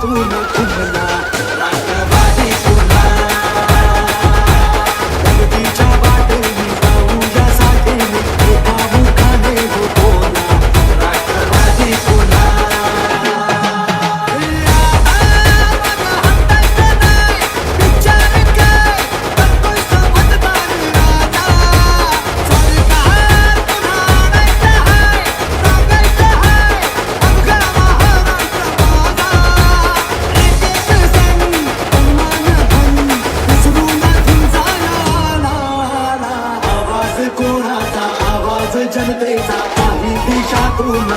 दिशातून घुमला राष्ट्रवादी पुन्हा प्रगतीच्या वाटेने जाऊया साथीने एकामुखाने बोला राष्ट्रवादी पुन्हा जनतेचा काही दिशातून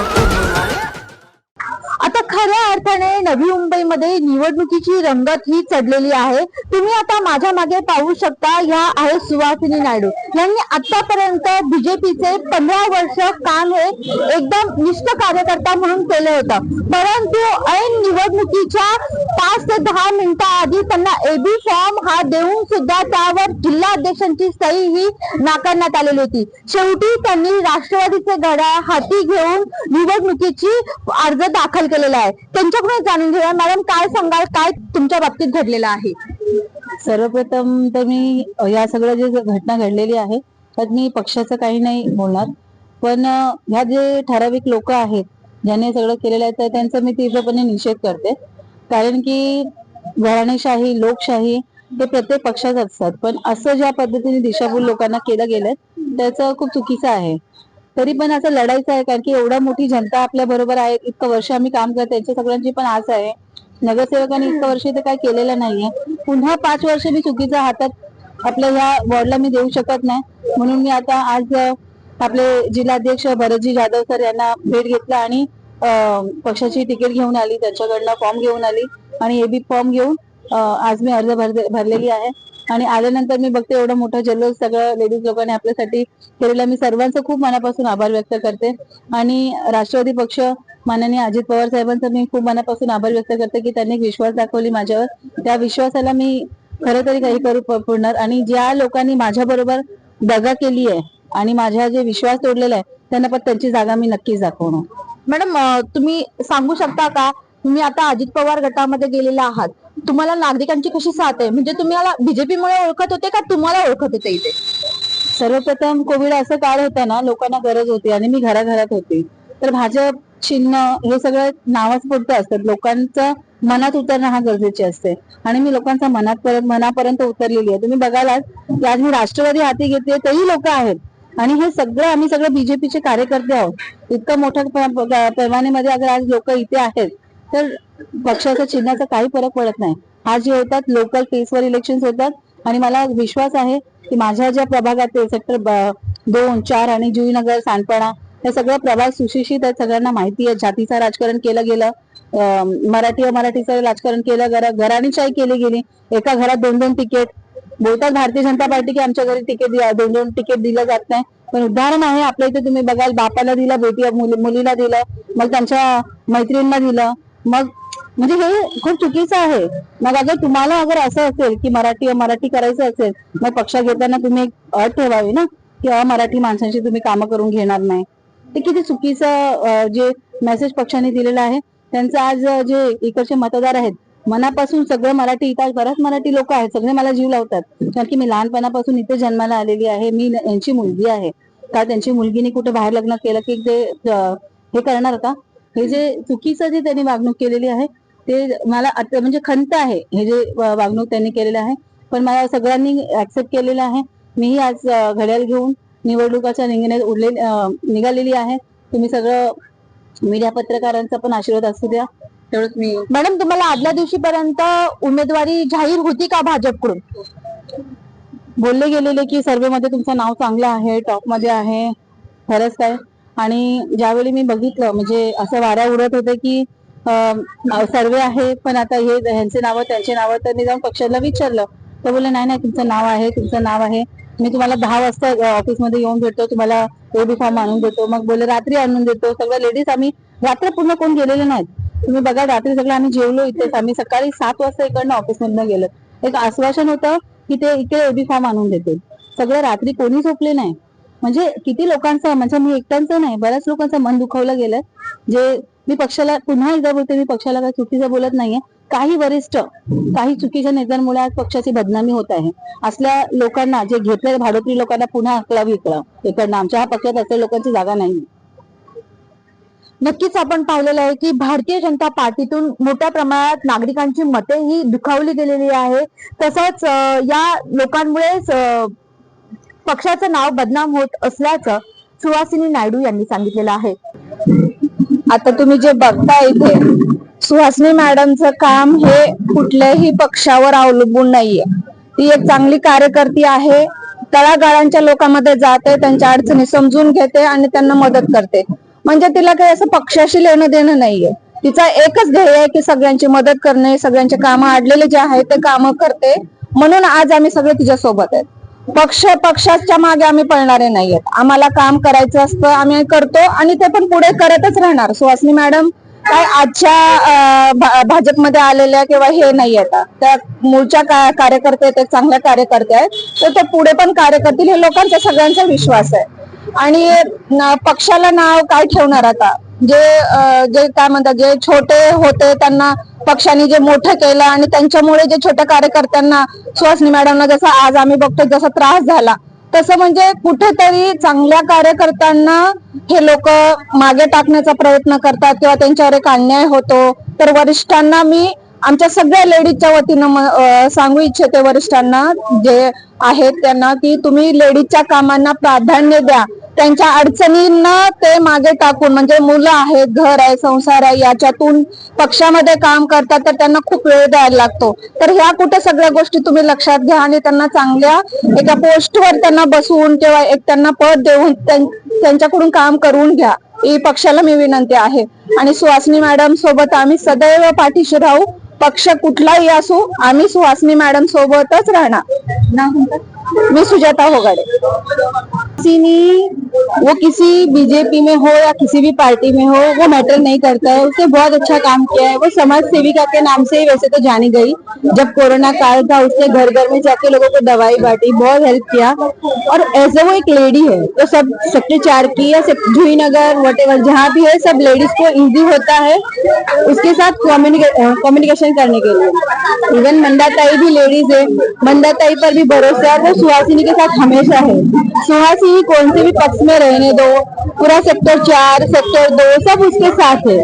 आता खऱ्या अर्थाने नवी मुंबईमध्ये निवडणुकीची रंगत ही चढलेली आहे. तुम्ही आता माझ्या मागे पाहू शकता, ह्या आहे सुहासिनी नायडू. यांनी आतापर्यंत बीजेपीचे 15 वर्ष काम हे एकदम निष्ठ कार्यकर्ता म्हणून केले होतं. परंतु ऐन निवडणुकीच्या 5 ते 10 मिनिटांआधी त्यांना एबी फॉर्म हा देऊन सुद्धा त्यावर जिल्हा अध्यक्षांची सही ही नाकारण्यात आलेली होती. शेवटी त्यांनी राष्ट्रवादीचे घड्याळ हाती घेऊन निवडणुकीची अर्ज दाखल केलेला आहे. त्यांच्याकडून जाणून घेऊया. मॅडम, काय सांगाल, काय तुमच्या बाबतीत घडलेलं आहे? सर्वप्रथम तर मी या सगळ्या जे घटना घडलेली आहे त्यात मी पक्षाचं काही नाही बोलणार, पण ह्या जे ठराविक लोक आहेत ज्यांनी सगळं केलेलं आहे तर त्यांचा मी तीव्रपणे निषेध करते. कारण की घराणेशाही, लोकशाही हे प्रत्येक पक्षात असतात, पण असं ज्या पद्धतीने दिशाभूल लोकांना केलं गेलंय त्याचं खूप चुकीचं आहे. तरी पण असं लढायचं आहे, कारण की एवढा मोठी जनता आपल्या बरोबर आहे, इतकं वर्ष आम्ही काम करतो, त्यांच्या सगळ्यांची पण आस आहे. नगरसेवकांनी इतकं वर्ष ते काय केलेलं नाहीये, पुन्हा 5 वर्ष मी चुकीच्या हातात आपल्या ह्या वॉर्डला मी देऊ शकत नाही. म्हणून मी आता आज आपले जिल्हाध्यक्ष भरतजी जाधव सर यांना भेट घेतला आणि पक्षाची तिकीट घेऊन आली, त्यांच्याकडनं फॉर्म घेऊन आली आणि एबी फॉर्म घेऊन आज मी अर्ज भरलेली आहे. आणि आल्यानंतर मी बघते एवढा मोठा जल्लोष सगळं लेडीज लोकांनी आपल्यासाठी केलेला. मी सर्वांचं खूप मनापासून आभार व्यक्त करते आणि राष्ट्रवादी पक्ष माननीय अजित पवार साहेबांचा मी खूप मनापासून आभार व्यक्त करते की त्यांनी विश्वास दाखवली माझ्यावर. त्या विश्वासाला मी खरं तरी काही करू पुरणार. आणि ज्या लोकांनी माझ्या बरोबर दगा केली आहे आणि माझ्या जे विश्वास तोडलेला आहे त्यांना पण त्यांची जागा मी नक्कीच दाखवणार. मॅडम, तुम्ही सांगू शकता का, तुम्ही आता अजित पवार गटामध्ये गेलेला आहात, तुम्हाला नागरिकांची कशी साथ आहे? म्हणजे तुम्हाला बीजेपीमुळे ओळखत होते का तुम्हाला ओळखत होते इथे? सर्वप्रथम कोविड असं काळ होता ना, लोकांना गरज होती आणि मी घराघरात होती, तर भाजप चिन्ह हे सगळं नावाच पुरतं असतात. लोकांचं मनात उतरणं हा गरजेचे असते आणि मी लोकांच्या मनापर्यंत उतरलेली आहे. तुम्ही बघालात की आज मी राष्ट्रवादी हाती घेतली, तेही लोक आहेत आणि हे सगळं आम्ही सगळं बीजेपीचे कार्यकर्ते आहोत. इतकं मोठ्या पैमानेमध्ये अगर आज लोक इथे आहेत तर पक्षाच्या चिन्हाचा काही फरक पडत नाही. आज जे होतात लोकल फेसवर इलेक्शन होतात आणि मला विश्वास आहे की माझ्या ज्या प्रभागात सेक्टर 2, 4 आणि जुईनगर, सांडपाडा हे सगळं प्रभाग सुशिक्षित आहेत, सगळ्यांना माहिती आहे. जातीचं राजकारण केलं गेलं, मराठीचं राजकारण केलं, घराणीशाही केली गेली. एका घरात 2-2 तिकीट बोलतात भारतीय जनता पार्टी की आमच्या घरी तिकीट 2-2 तिकीट दिलं जात नाही, पण उदाहरण आहे आपल्या इथे. तुम्ही बघाल, बापाला दिलं, मुलीला दिलं, मग त्यांच्या मैत्रिणींना दिलं, मग म्हणजे हे खूप चुकीचं आहे. मग अगर तुम्हाला असं असेल की मराठी करायचं असेल, मग पक्ष घेताना तुम्ही एक अट ठेवावी ना की मराठी माणसांची तुम्ही कामं करून घेणार नाही. ते किती चुकीचं जे मेसेज पक्षाने दिलेला आहे. त्यांचं आज जे इकडचे मतदार आहेत मनापासून सगळं मराठी, इथं बऱ्याच मराठी लोक आहेत, सगळे मला जीव लावतात, कारण की मी लहानपणापासून इथे जन्माला आलेली आहे. मी यांची मुलगी आहे का त्यांची मुलगीने कुठे बाहेर लग्न केलं की ते हे करणार का? हे जे चुकीचं जे त्यांनी वागणूक केलेली आहे ते मला म्हणजे खंत आहे, हे जे वागणूक त्यांनी केलेलं आहे. पण मला सगळ्यांनी ऍक्सेप्ट केलेलं आहे. मीही आज घड्याळ घेऊन निवडणुकाच्या निघालेली आहे. तुम्ही सगळं मीडिया पत्रकारांचा पण आशीर्वाद असू द्या, तेवढंच मी. मॅडम, तुम्हाला आदल्या दिवशीपर्यंत उमेदवारी जाहीर होती का भाजपकडून? बोलले गेलेले की सर्वे मध्ये तुमचं नाव चांगलं आहे, टॉप मध्ये आहे, खरंच काय? आणि ज्यावेळी मी बघितलं म्हणजे असं वाऱ्या उडत होते की सर्वे आहे, पण आता हे ह्यांचे नावं त्यांचे नावं, तर मी जाऊन पक्षाला विचारलं तर बोलले नाही तुमचं नाव आहे, मी तुम्हाला 10 वाजता ऑफिसमध्ये येऊन भेटतो, तुम्हाला एबी फॉर्म आणून देतो. मग बोलले रात्री आणून देतो. सगळ्या लेडीज आम्ही रात्र पूर्ण कोण गेलेले नाहीत. तुम्ही बघा, रात्री सगळं आम्ही जेवलो इथेच. आम्ही सकाळी 7 वाजता इकडनं ऑफिसमधनं गेलो. एक आश्वासन होतं की ते इकडे एबी फॉर्म आणून देते. सगळं रात्री कोणी झोपले नाही. म्हणजे किती लोकांचं, म्हणजे मी एकट्यांचं नाही, बऱ्याच लोकांचं मन दुखावलं गेलंय. जे मी पक्षाला पुन्हा एकदा बोलते, मी पक्षाला काही चुकीचं बोलत नाहीये. काही वरिष्ठ, काही चुकीच्या नेत्यांमुळे आज पक्षाची बदनामी होत आहे. असल्या लोकांना, जे घेतलेले भाडोत्री लोकांना पुन्हा अकलावी इकडनं. आमच्या ह्या पक्षात असलेल्या लोकांची जागा नाही. नक्कीच आपण पाहिलेलं आहे की भारतीय जनता पार्टीतून मोठ्या प्रमाणात नागरिकांची मते ही दुखावली गेलेली आहे. तसंच या लोकांमुळेच पक्षाचं नाव बदनाम होत असल्याचं सुहासिनी नायडू यांनी सांगितलेलं आहे. आता तुम्ही जे बघता इथे, सुहासिनी मॅडमचं काम हे कुठल्याही पक्षावर अवलंबून नाहीये. ती एक चांगली कार्यकर्ती आहे. तळागाळांच्या लोकांमध्ये जाते, त्यांच्या अडचणी समजून घेते आणि त्यांना मदत करते. म्हणजे तिला काही असं पक्षाशी लेणं देणं नाहीये. तिचा एकच ध्येय आहे की सगळ्यांची मदत करणे, सगळ्यांचे कामं अडलेले जे आहेत ते कामं करते. म्हणून आज आम्ही सगळे तिच्या सोबत आहेत. पक्षाच्या मागे आम्ही पळणारे नाहीयेत. आम्हाला काम करायचं असतं, आम्ही करतो आणि ते पण पुढे करतच राहणार. सुहासिनी मॅडम काय आजच्या भाजपमध्ये आलेल्या किंवा हे नाही येतात, त्या मूळच्या कार्यकर्ते, ते चांगल्या कार्यकर्ते आहेत, तर ते पुढे पण कार्य करतील हे लोकांचा सगळ्यांचा विश्वास आहे. आणि पक्षाला नाव काय ठेवणार आता? जे काय म्हणतात, जे छोटे होते त्यांना पक्षाने जे मोठं केलं आणि त्यांच्यामुळे जे छोट्या कार्यकर्त्यांना, सुहासिनी मॅडमना जसा आज आम्ही बघतो जसा त्रास झाला, तसं म्हणजे कुठेतरी चांगल्या कार्यकर्त्यांना हे लोक मागे टाकण्याचा प्रयत्न करतात किंवा त्यांच्यावर एक अन्याय होतो. तर वरिष्ठांना मी आमच्या सगळ्या लेडीजच्या वतीनं सांगू इच्छिते, वरिष्ठांना जे आहेत त्यांना, की तुम्ही लेडीजच्या कामांना प्राधान्य द्या. त्यांच्या अडचणींना ते मागे टाकून, म्हणजे मुलं आहेत, घर आहे, संसार आहे, याच्यातून पक्षामध्ये काम करतात तर त्यांना खूप वेळ द्यायला लागतो. तर ह्या कुठे सगळ्या गोष्टी तुम्ही लक्षात घ्या आणि त्यांना चांगल्या एका पोस्टवर त्यांना बसवून किंवा एक त्यांना पद देऊन त्यांच्याकडून काम करून घ्या, ही पक्षाला मी विनंती आहे. आणि सुहासिनी मॅडम सोबत आम्ही सदैव पाठीशी राहू. पक्ष कुठलाही असो, आम्ही सुहासिनी मॅडम सोबतच राहणार. मैं सुजाता होगाड़े। वो किसी बीजेपी में हो या किसी भी पार्टी में हो, वो मैटर नहीं करता है। उसने बहुत अच्छा काम किया है। वो समाज सेविका के नाम से ही वैसे तो जानी गई। जब कोरोना काल था उसने घर घर में जाके लोगों को दवाई बांटी, बहुत हेल्प किया। और एज वो एक लेडी है तो सब सेक्टर 4 की या जुही नगर वटेवर जहाँ भी है, सब लेडीज को इजी होता है उसके साथ कम्युनिकेशन करने के लिए। इवन मंदाताई भी लेडीज है, मंदाताई पर भी भरोसा है, वो सुहासिनी के साथ हमेशा है। सुहासिनी कौन से भी पक्ष में रहने दो, पूरा सेक्टर 4 सेक्टर 2 सब उसके साथ है।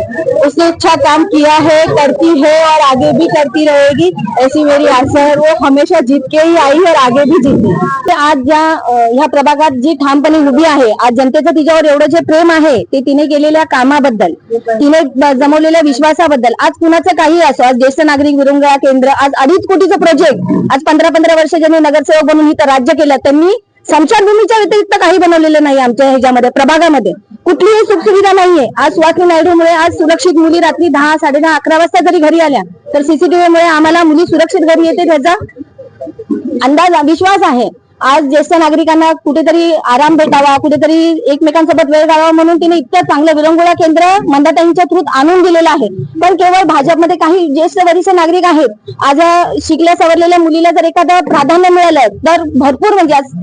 उसने अच्छा काम किया है, करती है और आगे भी करती रहेगी, ऐसी मेरी आशा है। वो हमेशा जीत के ही आई और आगे भी जीती। ते आज ह्या प्रभागात जी ठामपणे उभी आहे, आज जनतेचं तिच्यावर एवढं जे प्रेम आहे ते तिने केलेल्या कामाबद्दल, तिने जमवलेल्या विश्वासाबद्दल, आज कुणाचं काही असो, आज ज्येष्ठ नागरिक विरंगुळा केंद्र, आज 2.5 कोटीचं प्रोजेक्ट, आज 15-15 वर्ष ज्यांनी नगरसेवक बनून इथं राज्य केलं, त्यांनी स्मशानभूमीच्या व्यतिरिक्त काही बनवलेलं नाही। आमच्या ह्याच्यामध्ये प्रभागामध्ये कुठलीही सुखसुविधा नाहीये। आज सुहासिनी नायडूमुळे आज सुरक्षित मुली रात्री 10, 10:30, 11 वाजता जरी घरी आल्या तर सीसीटीव्ही मुळे आम्हाला मुली सुरक्षित घरी येते, त्याचा अंदाज विश्वास आहे। आज ज्येष्ठ नागरिकांना कुठेतरी आराम भेटावा, कुठेतरी एकमेकांसोबत वेळ घालवावा म्हणून तिने इतकं चांगलं विरंगुळा केंद्र मंदाताईंच्या थ्रू आणून दिलेलं आहे। पण केवळ भाजपमध्ये काही ज्येष्ठ वरिष्ठ नागरिक आहेत, आज शिकल्या सवरलेल्या मुलीला जर एखादं प्राधान्य मिळालं तर भरपूर म्हणजे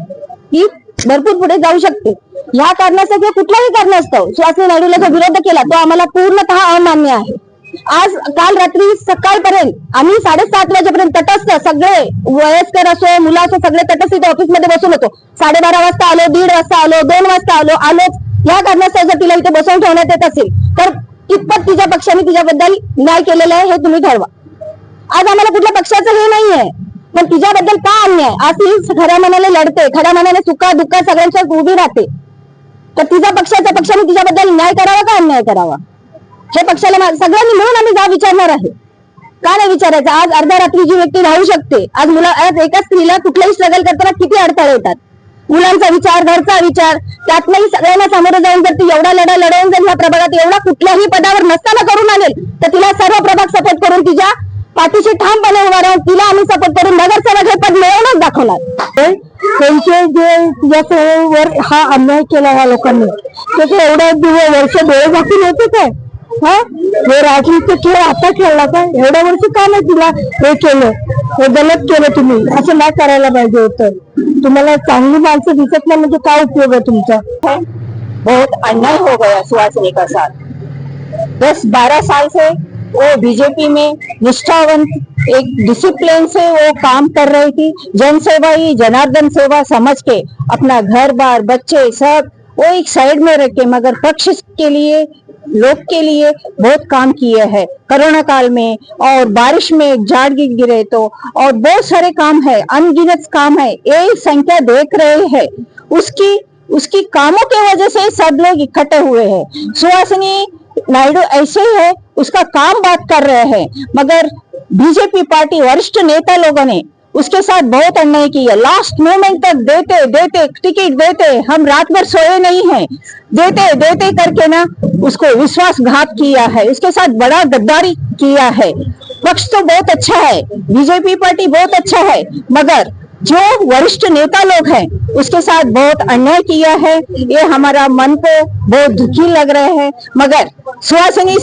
ही भरपूर पुढे जाऊ शकते। या कारणासाठी कुठलाही कारणास्तव सुहासिनी नायडूला जो विरोध केला तो आम्हाला पूर्णतः अमान्य आहे। आज काल रात्री सकाळपर्यंत आम्ही 7:30 वाजेपर्यंत तटस्थ, सगळे वयस्कर असो मुलं असो सगळे तटस्थ ऑफिसमध्ये बसून होतो। 12:30 वाजता आलो, 1:30 वाजता आलो, 2 वाजता आलोच। या कारणास्तव जर तिला इथे बसवून ठेवण्यात येत असेल तर कितपत तिच्या पक्षाने तिच्याबद्दल न्याय केलेला आहे हे तुम्ही ठरवा। आज आम्हाला कुठल्या पक्षाचं हे नाहीये, पण तिच्याबद्दल का अन्याय? आज ती खऱ्या मनाने लढते, खऱ्या मनाने सुखा दुःखात सगळ्यांच्या उभी राहते, तर तिच्या पक्षाने तिच्याबद्दल न्याय करावा का अन्याय करावा हे पक्षाला सगळ्यांनी मिळून आम्ही जा विचारणार आहे। का नाही विचारायचं? आज अर्ध्या रात्री जी व्यक्ती राहू शकते, आज एका स्त्रीला कुठलाही स्ट्रगल करताना किती अडथळे येतात, मुलांचा विचार, घरचा विचार, त्यातनंही सगळ्यांना सामोरं जाऊन जर ती एवढा लढा लढवून जर ह्या प्रभागात एवढा कुठल्याही पदावर नसताना करून आणेल तर तिला सर्व प्रभाग सपोर्ट करून तिच्या पाठीशी ठामपणे उभा राहून तिला आम्ही सपोर्ट करून नगरसेवक हे पद मिळवूनच दाखवणार। त्यांचे जे याच्यावर हा अन्याय केला या लोकांनी, त्याचे एवढे वर्ष डोळे झाकून होते काय? हे राजनीतिक खेळ आता खेळला का? एवढ्या वर्ष का नाही तिला हे केलं? हे गलत केलं तुम्ही, असं नाही करायला पाहिजे होतं. तुम्हाला चांगली माणसं दिसत नाही म्हणजे काय उपयोग आहे तुमचा? बहुत अन्याय हो गया सुहासिनी का साथ. 10-12 साल से वो बीजेपी में निष्ठावंत एक डिसिप्लिन से वो काम कर रही थी. जनसेवा ही जनार्दन सेवा समझ के अपना घर बार बच्चे सब वो एक साइड में रख के मगर पक्ष के लिए लोग के लिए बहुत काम किए हैं. कोरोना काल में और बारिश में झाड़ गिरे तो और बहुत सारे काम है, अनगिनत काम है. ये संख्या देख रहे हैं, उसकी कामों के वजह से सब लोग इकट्ठे हुए हैं. सुहासिनी नायडू ऐसे ही है, उसका काम बात कर रहे हैं मगर बीजेपी पार्टी वरिष्ठ नेता लोगों ने उसके साथ बहुत अन्याय किया. लास्ट मोमेंट तक देते टिकट देते, हम रात भर सोए नहीं हैं, देते करके ना उसको विश्वासघात किया है, उसके साथ बड़ा गद्दारी किया है. पक्ष तो बहुत अच्छा है, बीजेपी पार्टी बहुत अच्छा है मगर जो वरिष्ठ नेता लोग हैं उसके साथ बहुत अन्याय किया है. ये हमारा मन को बहुत दुखी लग रहे हैं मगर सुहासिनी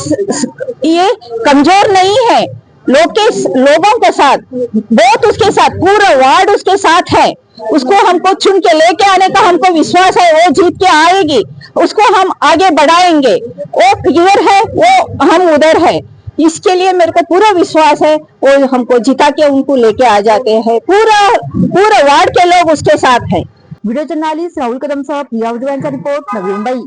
ये कमजोर नहीं है. लोगों के साथ बहुत उसके साथ पूरा वार्ड उसके साथ है. उसको हमको चुन के लेके आने का हमको विश्वास है, वो जीत के आएगी, उसको हम आगे बढ़ाएंगे. वो क्लियर है, वो हम उधर है. इसके लिए मेरे को पूरा विश्वास है, वो हमको जिता के उनको लेके आ जाते हैं. पूरा वार्ड के लोग उसके साथ है. व्हिडिओ जर्नलिस्ट राहुल कदम सह प्रिया उजवा यांचा रिपोर्ट, नवी मुंबई.